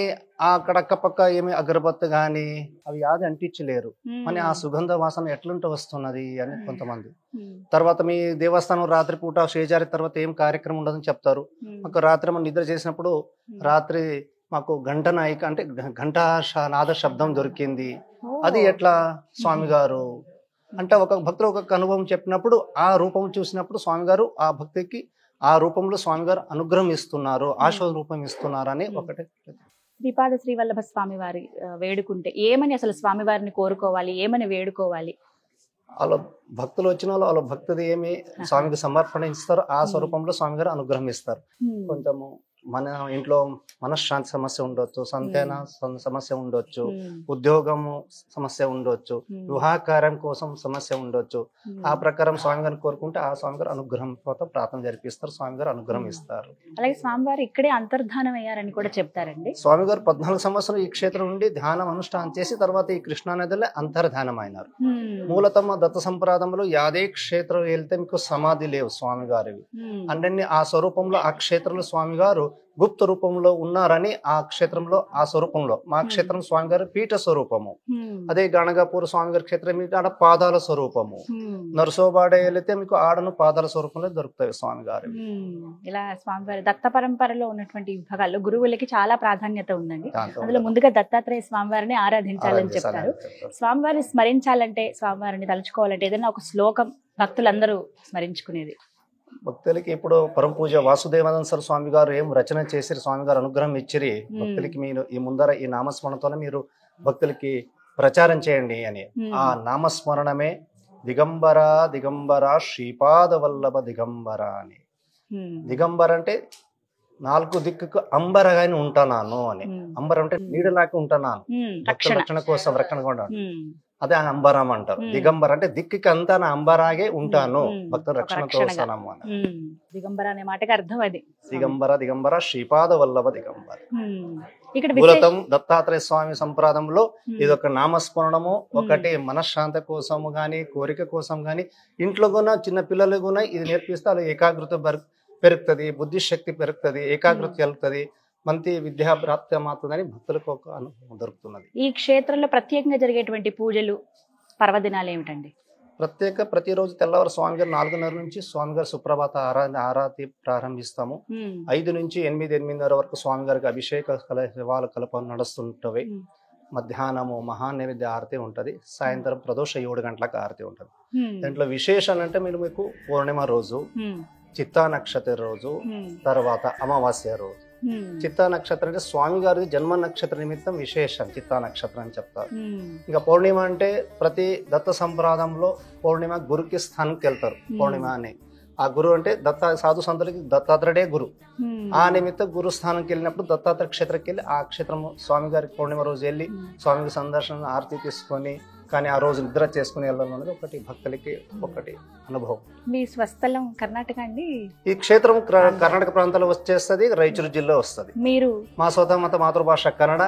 Speaker 4: అక్కడక్కపక్క ఏమి అగరబత్తి గాని అవి యాది అంటించలేరు అని ఆ సుగంధ వాసన ఎట్లుంటే వస్తున్నది అని కొంతమంది. తర్వాత మీ దేవస్థానం రాత్రిపూట శ్రీజారి తర్వాత ఏం కార్యక్రమం ఉండదని చెప్తారు. మాకు రాత్రి మనం నిద్ర చేసినప్పుడు రాత్రి మాకు గంట నాయిక అంటే ఘంటా నాద శబ్దం దొరికింది. అది ఎట్లా స్వామి గారు అంటే ఒక భక్తుడు ఒక అనుభవం చెప్పినప్పుడు ఆ రూపం చూసినప్పుడు స్వామి గారు ఆ భక్తికి ఆ రూపంలో స్వామి గారు అనుగ్రహం ఇస్తున్నారు, ఆశీర్వాద రూపం ఇస్తున్నారు అని ఒకటి.
Speaker 2: శ్రీపాద శ్రీవల్లభ స్వామి వారి వేడుకుంటే ఏమని అసలు స్వామివారిని కోరుకోవాలి, ఏమని వేడుకోవాలి?
Speaker 4: వాళ్ళ భక్తులు వచ్చిన వాళ్ళ భక్తుది ఏమి స్వామికి సమర్పణ ఇస్తారు, ఆ స్వరూపంలో స్వామి గారు అనుగ్రహం ఇస్తారు. కొంచెము మన ఇంట్లో మనశ్శాంతి సమస్య ఉండొచ్చు, సంతాన సమస్య ఉండొచ్చు, ఉద్యోగము సమస్య ఉండొచ్చు, వివాహకార్యం కోసం సమస్య ఉండొచ్చు. ఆ ప్రకారం స్వామి గారిని కోరుకుంటే ఆ స్వామి గారు అనుగ్రహం కోసం ప్రార్థన జరిపిస్తారు, స్వామి గారు అనుగ్రహం ఇస్తారు.
Speaker 2: అలాగే స్వామివారు ఇక్కడే అంతర్ధానం అయ్యారని కూడా చెప్తారండి.
Speaker 4: స్వామి గారు 14 సంవత్సరం ఈ క్షేత్రం నుండి ధ్యానం అనుష్ఠానం చేసి తర్వాత ఈ కృష్ణా నదిలో అంతర్ధానం అయినారు. మూలతమ దత్త సంప్రదాయంలో యాదే క్షేత్రం వెళ్తే మీకు సమాధి లేవు స్వామి గారివి. అన్ని ఆ స్వరూపంలో ఆ క్షేత్రంలో స్వామి గారు గుప్త రూపంలో ఉన్నారని ఆ క్షేత్రంలో ఆ స్వరూపంలో మా క్షేత్రం స్వామి గారి పీఠ స్వరూపము. అదే గణగాపూర్ స్వామి గారి క్షేత్రం మీకు ఆడ పాదాల స్వరూపము. నరసోబాడ వెళితే మీకు ఆడను పాదాల స్వరూపంలో దొరుకుతాయి స్వామి గారు.
Speaker 2: ఇలా స్వామివారి దత్త పరంపరలో ఉన్నటువంటి విభాగాల్లో గురువులకి చాలా ప్రాధాన్యత ఉందండి. అందులో ముందుగా దత్తాత్రేయ స్వామివారిని ఆరాధించాలని చెప్తారు. స్వామివారిని స్మరించాలంటే, స్వామివారిని తలుచుకోవాలంటే ఏదైనా ఒక శ్లోకం భక్తులందరూ స్మరించుకునేది.
Speaker 4: భక్తులకి ఇప్పుడు పరమ పూజ వాసుదేవానంద స్వామి గారు ఏం రచన చేసి స్వామి గారు అనుగ్రహం ఇచ్చిరి. భక్తులకి మీరు ఈ ముందర ఈ నామస్మరణతోనే మీరు భక్తులకి ప్రచారం చేయండి అని. ఆ నామస్మరణమే దిగంబర దిగంబర శ్రీపాద వల్లభ దిగంబర అని. దిగంబర అంటే 4 దిక్కుకు అంబరగానే ఉంటాను అని. అంబర అంటే నీడలాగా ఉంటాను, రక్షణ కోసం రక్షణ కూడా. అదే అంబరం అంటారు. దిగంబర అంటే దిక్కుకి అంతా నా అంబరాగే ఉంటాను, భక్తుల రక్షణ కోసము అని.
Speaker 2: దిగంబర అనే మాటకి అర్థం అది.
Speaker 4: దిగంబర దిగంబర శ్రీపాద వల్లభ దిగంబర.
Speaker 2: ఇక్కడ
Speaker 4: మూలతం దత్తాత్రేయ స్వామి సంప్రదాయంలో ఇది ఒక నామస్మరణము, ఒకటి మనశ్శాంతి కోసము గాని, కోరిక కోసం గాని, ఇంట్లో కూడా చిన్న పిల్లలు కూడా ఇది నేర్పిస్తే వాళ్ళు ఏకాగ్రత పెరుగుతుంది, బుద్ధి శక్తి పెరుగుతుంది, ఏకాగ్రత కలుగుతుంది, మంచి విద్యా ప్రాప్తి అవుతుందని భక్తులకు ఒక అనుభవం దొరుకుతున్నది.
Speaker 2: ఈ క్షేత్రంలో ప్రత్యేకంగా జరిగేటువంటి పూజలు, పర్వదినాలు ఏమిటండి?
Speaker 4: ప్రతిరోజు తెల్లవారు స్వామి గారు 4:30 నుంచి స్వామి గారు సుప్రభాత ఆరాధి ప్రారంభిస్తాము. 5 నుంచి 8:30 వరకు స్వామి గారికి అభిషేక సేవలు కల్పన నడుస్తుంటవి. మధ్యాహ్నము మహానైవేద్య ఆరతి ఉంటది, సాయంత్రం ప్రదోష 7 గంటలకు ఆరతి ఉంటది. దాంట్లో విశేషం అంటే మీకు పూర్ణిమ రోజు, చిత్తా నక్షత్ర రోజు, తర్వాత అమావాస్య రోజు. చిత్తా నక్షత్రం అంటే స్వామి గారి జన్మ నక్షత్ర నిమిత్తం విశేషం చిత్తా నక్షత్రం అని చెప్తారు. ఇంకా పౌర్ణిమ అంటే ప్రతి దత్త సంప్రదాయంలో పౌర్ణిమ గురుకి స్థానంకి వెళ్తారు. పౌర్ణిమ అని ఆ గురు అంటే దత్త సాధు సంతులకి దత్తాత్రేయుడే గురు. ఆ నిమిత్తం గురు స్థానంకి వెళ్ళినప్పుడు దత్తాత్రేయ క్షేత్రకి వెళ్ళి ఆ క్షేత్రము స్వామి గారికి పౌర్ణిమ రోజు వెళ్ళి స్వామికి సందర్శన ఆరతి తీసుకొని, కానీ ఆ రోజు నిద్ర చేసుకుని వెళ్ళడం అనేది ఒకటి భక్తులకి ఒకటి అనుభవం.
Speaker 2: మీ స్వస్థలం కర్ణాటక అండి?
Speaker 4: ఈ క్షేత్రం కర్ణాటక ప్రాంతంలో వచ్చేస్తుంది, రాయచూరు జిల్లా వస్తుంది.
Speaker 2: మీరు
Speaker 4: మా స్వతమత మాతృభాష కన్నడ,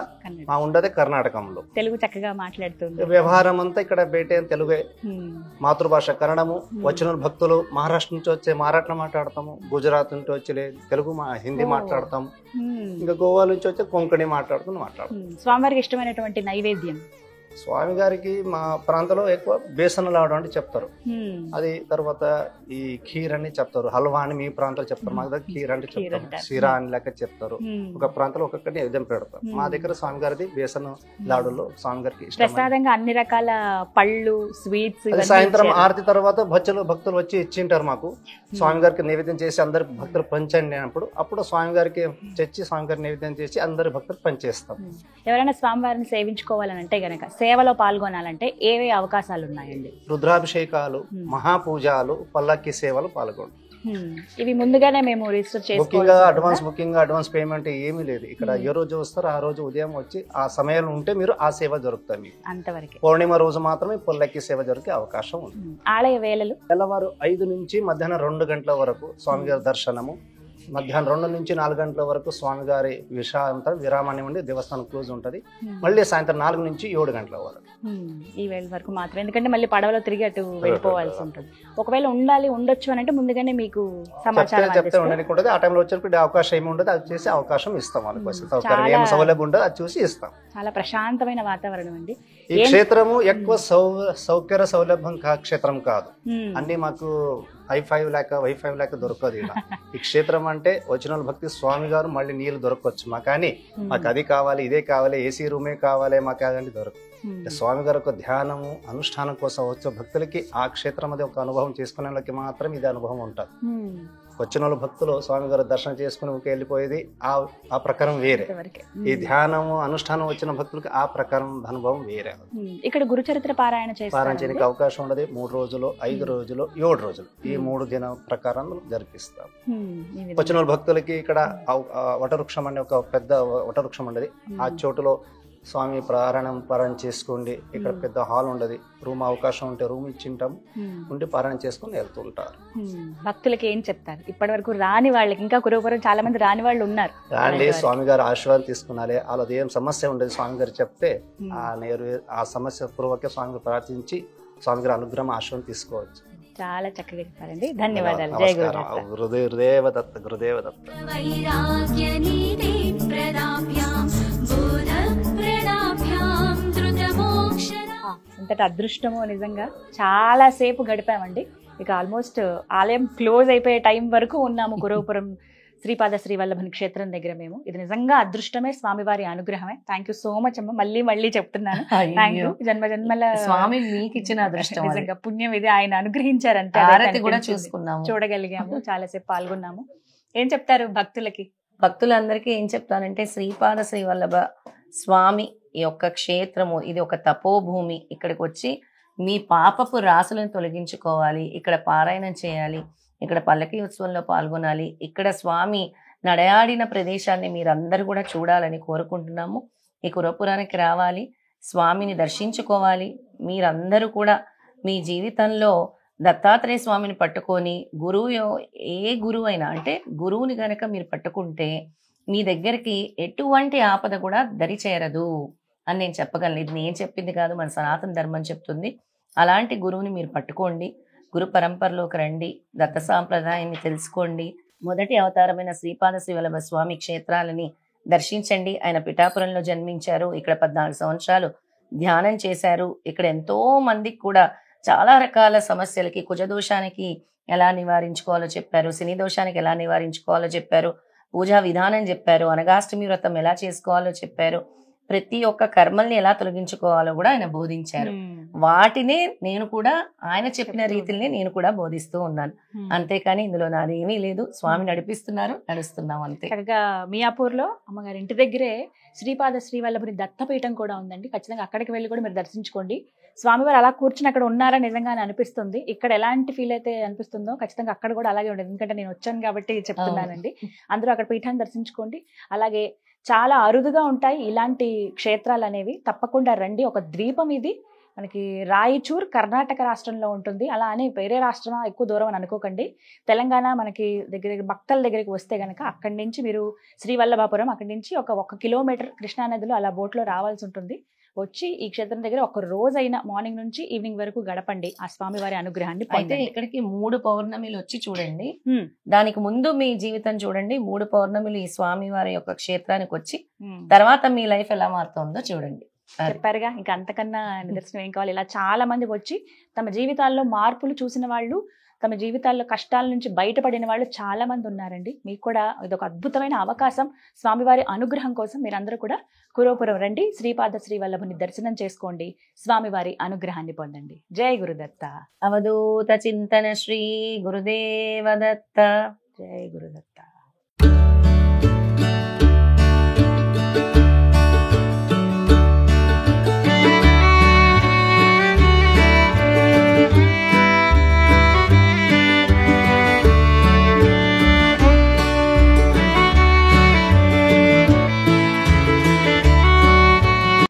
Speaker 4: మా ఉండేది కర్ణాటకంలో.
Speaker 2: తెలుగు చక్కగా మాట్లాడుతుంది.
Speaker 4: వ్యవహారం అంతా ఇక్కడ బయట తెలుగే, మాతృభాష కన్నడము. వచ్చిన భక్తులు మహారాష్ట్ర నుంచి వచ్చే మరాఠీ మాట్లాడతాము, గుజరాత్ నుంచి వచ్చే తెలుగు హిందీ మాట్లాడతాము, ఇంకా గోవా నుంచి వచ్చే కొంకణి మాట్లాడతాం.
Speaker 2: స్వామివారికి ఇష్టమైనటువంటి నైవేద్యం?
Speaker 4: స్వామి గారికి మా ప్రాంతంలో ఎక్కువ బేసన్ లాడు అని చెప్తారు. అది తర్వాత ఈ ఖీర్ అని చెప్తారు, హల్వా అని మీ ప్రాంతంలో చెప్తారు, మా దగ్గర ఖీర్ అంటే చెప్తారు, సిరా అని లెక్క చెప్తారు. ఒక ప్రాంతంలో ఒక్కొక్కటి నైవేద్యం పెడతారు. మా దగ్గర స్వామి గారిది బేసన్ లాడులో స్వామి గారికి
Speaker 2: ప్రసాదంగా అన్ని రకాల పళ్ళు, స్వీట్స్.
Speaker 4: సాయంత్రం ఆరతి తర్వాత భక్తులు వచ్చి ఇచ్చింటారు మాకు. స్వామి గారికి నైవేద్యం చేసి అందరికి భక్తులు పంచండి అప్పుడు స్వామి గారికి తెచ్చి స్వామి గారికి నైవేద్యం చేసి అందరి భక్తులు పంచేస్తాం.
Speaker 2: ఎవరైనా స్వామివారిని సేవించుకోవాలని అంటే గనక, సేవలో పాల్గొనాలంటే ఏవే అవకాశాలు ఉన్నాయండి?
Speaker 4: రుద్రాభిషేకాలు, మహాపూజాలు, పల్లకి సేవలు పాల్గొంటాం.
Speaker 2: ఇవి ముందుగానే మేము రిజిస్టర్
Speaker 4: బుకింగ్ అడ్వాన్స్ పేమెంట్ ఏమీ లేదు. ఇక్కడ ఏ రోజు వస్తారో ఆ రోజు ఉదయం వచ్చి ఆ సమయంలో ఉంటే మీరు ఆ సేవ దొరుకుతాయి మీకు.
Speaker 2: అంతవరకు
Speaker 4: పౌర్ణిమ రోజు మాత్రమే పల్లకి సేవ దొరికే అవకాశం ఉంది.
Speaker 2: ఆలయ వేళలు
Speaker 4: తెల్లవారు 5 నుంచి మధ్యాహ్నం 2 గంటల వరకు స్వామి గారి దర్శనము. మధ్యాహ్నం 2 నుంచి 4 గంటల వరకు స్వామి గారి విరామాన్ని ఉండి దేవస్థానం క్లోజ్ ఉంటది. మళ్ళీ సాయంత్రం 4 నుంచి 7 గంటల వరకు
Speaker 2: ఈ వేళ వరకు మాత్రం, ఎందుకంటే మళ్ళీ పడవలో తిరిగి అటు వెళ్ళిపోవాల్సి ఉంటుంది. ఒకవేళ ఉండొచ్చు అని అంటే ముందుగానే మీకు సమాచారం
Speaker 4: చెప్తే ఉండడానికి ఆ టైంలో వచ్చేప్పుడు అవకాశం ఏమి ఉండదు, అది చేసి అవకాశం ఇస్తాం. వాళ్ళకి ఏం సౌలభ్యం ఉండదు అది చూసి ఇస్తాం.
Speaker 2: చాలా ప్రశాంతమైన వాతావరణం అండి.
Speaker 4: ఈ క్షేత్రము ఎక్కువ సౌకర్య సౌలభ్యం క్షేత్రం కాదు. అన్ని మాకు వైఫై లేక దొరకదు. ఈ క్షేత్రం అంటే వచ్చిన భక్తి స్వామి గారు మళ్ళీ నీళ్లు దొరకవచ్చు మాకు, కానీ మాకు అది కావాలి ఇదే కావాలి ఏసీ రూమే కావాలి మాకు అదంటే దొరకదు. స్వామి గారు ఒక ధ్యానము అనుష్ఠానం కోసం వచ్చే భక్తులకి ఆ క్షేత్రం అది ఒక అనుభవం చేసుకునే వాళ్ళకి మాత్రం ఇది అనుభవం ఉంటుంది. వచ్చిన వాళ్ళు భక్తులు స్వామివారి దర్శనం చేసుకుని ఊరికి వెళ్ళిపోయేది ఆ ప్రకారం వేరే.
Speaker 2: ఇంతవరకే.
Speaker 4: ఈ ధ్యానము అనుష్ఠానం వచ్చిన భక్తులకి ఆ ప్రకారం అనుభవం వేరే.
Speaker 2: ఇక్కడ గురుచరిత్ర పారాయణ
Speaker 4: పారాయణ చేయడానికి
Speaker 2: చేస్తారు.
Speaker 4: అవకాశం ఉండదు. 3 రోజులు, 5 రోజులు, 7 రోజులు ఈ 3 దిన ప్రకారం జరిపిస్తాం. వచ్చిన వాళ్ళ భక్తులకి ఇక్కడ వటవృక్షం అనే ఒక పెద్ద వటవృక్షం ఉండదు. ఆ చోటులో స్వామి పారాయణం చేసుకోండి. ఇక్కడ పెద్ద హాల్ ఉండదు. రూమ్ అవకాశం ఉంటే రూమ్ ఇచ్చింటాం, ఉండి పారాయణ చేసుకుని వెళ్తూ ఉంటారు.
Speaker 2: భక్తులకి ఏం చెప్తారు? ఇప్పటి వరకు రాని వాళ్ళకి, ఇంకా కురుపురం చాలా మంది రాని వాళ్ళు ఉన్నారు.
Speaker 4: రాండి, స్వామి గారు ఆశీర్వాదం తీసుకున్నాలి. వాళ్ళది ఏం సమస్య ఉండదు, స్వామి గారు చెప్తే ఆ సమస్య పూర్వక స్వామి గారు ప్రార్థించి స్వామి గారి అనుగ్రహం ఆశీర్వాదం తీసుకోవచ్చు.
Speaker 2: చాలా చక్కగా చెప్పారండి. ధన్యవాదాలు. జయ
Speaker 4: నమస్కారం. గురుదేవ దత్త, గురుదేవ దత్త.
Speaker 5: వైరాగ్యనిధి ప్రదాభ్యాం బోధ ప్రణాభ్యాం ధృతమోక్షర.
Speaker 2: ఇంతటి అదృష్టమో నిజంగా. చాలా సేపు గడిపామండి. ఇక ఆల్మోస్ట్ ఆలయం క్లోజ్ అయిపోయే టైం వరకు ఉన్నాము కురవపురం శ్రీపాద శ్రీవల్లభని క్షేత్రం దగ్గర మేము. ఇది నిజంగా అదృష్టమే, స్వామివారి అనుగ్రహమే. థ్యాంక్ యూ సో మచ్ అమ్మ. మళ్ళీ చెప్తున్నాను, థ్యాంక్ యూ. జన్మ జన్మల
Speaker 3: స్వామి మీకు ఇచ్చిన అదృష్టం,
Speaker 2: నిజంగా పుణ్యం ఇది. ఆయన అనుగ్రహించారంటే
Speaker 3: హారతి కూడా చూసుకున్నాము,
Speaker 2: చూడగలిగాము, చాలాసేపు పాల్గొన్నాము. ఏం చెప్తారు భక్తులకి?
Speaker 3: భక్తులందరికీ ఏం చెప్తానంటే, శ్రీపాద శ్రీవల్లభ స్వామి ఈ యొక్క క్షేత్రము ఇది ఒక తపోభూమి. ఇక్కడికి వచ్చి మీ పాపపు రాసులను తొలగించుకోవాలి, ఇక్కడ పారాయణం చేయాలి, ఇక్కడ పల్లకి ఉత్సవంలో పాల్గొనాలి, ఇక్కడ స్వామి నడయాడిన ప్రదేశాన్ని మీరందరూ కూడా చూడాలని కోరుకుంటున్నాము. ఈ కురపురానికి రావాలి, స్వామిని దర్శించుకోవాలి. మీరందరూ కూడా మీ జీవితంలో దత్తాత్రేయ స్వామిని పట్టుకొని ఏ గురువు అయినా, అంటే గురువుని గనక మీరు పట్టుకుంటే మీ దగ్గరికి ఎటువంటి ఆపద కూడా దరి చేరదు అని నేను చెప్పగలను. ఇది నేను చెప్పింది కాదు, మన సనాతన ధర్మం చెప్తుంది. అలాంటి గురువుని మీరు పట్టుకోండి, గురు పరంపరలోకి రండి, దత్త సాంప్రదాయాన్ని తెలుసుకోండి. మొదటి అవతారమైన శ్రీపాద శ్రీవల్లభ స్వామి క్షేత్రాలని దర్శించండి. ఆయన పిఠాపురంలో జన్మించారు, ఇక్కడ 14 సంవత్సరాలు ధ్యానం చేశారు. ఇక్కడ ఎంతో మందికి కూడా చాలా రకాల సమస్యలకి, కుజదోషానికి ఎలా నివారించుకోవాలో చెప్పారు, శని దోషానికి ఎలా నివారించుకోవాలో చెప్పారు, పూజా విధానం చెప్పారు, అనగాష్టమి వ్రతం ఎలా చేసుకోవాలో చెప్పారు, ప్రతి ఒక్క కర్మల్ని ఎలా తొలగించుకోవాలో కూడా ఆయన బోధించారు. వాటినే నేను కూడా ఆయన చెప్పిన రీతిని నేను కూడా బోధిస్తూ ఉన్నాను. అంతేకాని ఇందులో నాది ఏమీ లేదు. స్వామి నడిపిస్తున్నారు, నడుస్తున్నాం అంతే.
Speaker 2: చక్కగా మియాపూర్ లో అమ్మగారి ఇంటి దగ్గరే శ్రీపాద శ్రీవల్లభుని దత్తపీఠం కూడా ఉందండి. ఖచ్చితంగా అక్కడికి వెళ్ళి కూడా మీరు దర్శించుకోండి. స్వామివారు అలా కూర్చుని అక్కడ ఉన్నారని నిజంగా అనిపిస్తుంది. ఇక్కడ ఎలాంటి ఫీల్ అయితే అనిపిస్తుందో ఖచ్చితంగా అక్కడ కూడా అలాగే ఉండదు. ఎందుకంటే నేను వచ్చాను కాబట్టి చెప్తున్నానండి. అందరూ అక్కడ పీఠాన్ని దర్శించుకోండి. అలాగే చాలా అరుదుగా ఉంటాయి ఇలాంటి క్షేత్రాలు అనేవి. తప్పకుండా రండి. ఒక ద్వీపం ఇది. మనకి రాయచూర్ కర్ణాటక రాష్ట్రంలో ఉంటుంది. అలా అని వేరే రాష్ట్రం ఎక్కువ దూరం అని అనుకోకండి. తెలంగాణ మనకి భక్తుల దగ్గరికి వస్తే గనక అక్కడి నుంచి మీరు శ్రీవల్లభాపురం, అక్కడి నుంచి ఒక కిలోమీటర్ కృష్ణానదిలో అలా బోట్లో రావాల్సి ఉంటుంది. వచ్చి ఈ క్షేత్రం దగ్గర ఒక రోజైనా మార్నింగ్ నుంచి ఈవినింగ్ వరకు గడపండి. ఆ స్వామివారి అనుగ్రహాన్ని
Speaker 3: అయితే
Speaker 2: పొందండి.
Speaker 3: ఇక్కడికి 3 పౌర్ణమిలు వచ్చి చూడండి. దానికి ముందు మీ జీవితం చూడండి. 3 పౌర్ణమిలు ఈ స్వామి వారి యొక్క క్షేత్రానికి వచ్చి తర్వాత మీ లైఫ్ ఎలా మారుతుందో చూడండి.
Speaker 2: చెప్పారుగా, ఇంకా అంతకన్నా నిదర్శనం ఏం కావాలి. ఇలా చాలా మంది వచ్చి తమ జీవితాల్లో మార్పులు చూసిన వాళ్ళు, తమ జీవితాల్లో కష్టాల నుంచి బయటపడిన వాళ్ళు చాలా మంది ఉన్నారండి. మీకు కూడా ఇదొక అద్భుతమైన అవకాశం. స్వామివారి అనుగ్రహం కోసం మీరందరూ కూడా కురవపురం రండి. శ్రీపాద శ్రీవల్లభుని దర్శనం చేసుకోండి. స్వామివారి అనుగ్రహాన్ని పొందండి. జై గురుదత్త.
Speaker 3: అవధూత చింతన శ్రీ గురుదేవ దత్త.
Speaker 2: జై గురుదత్త.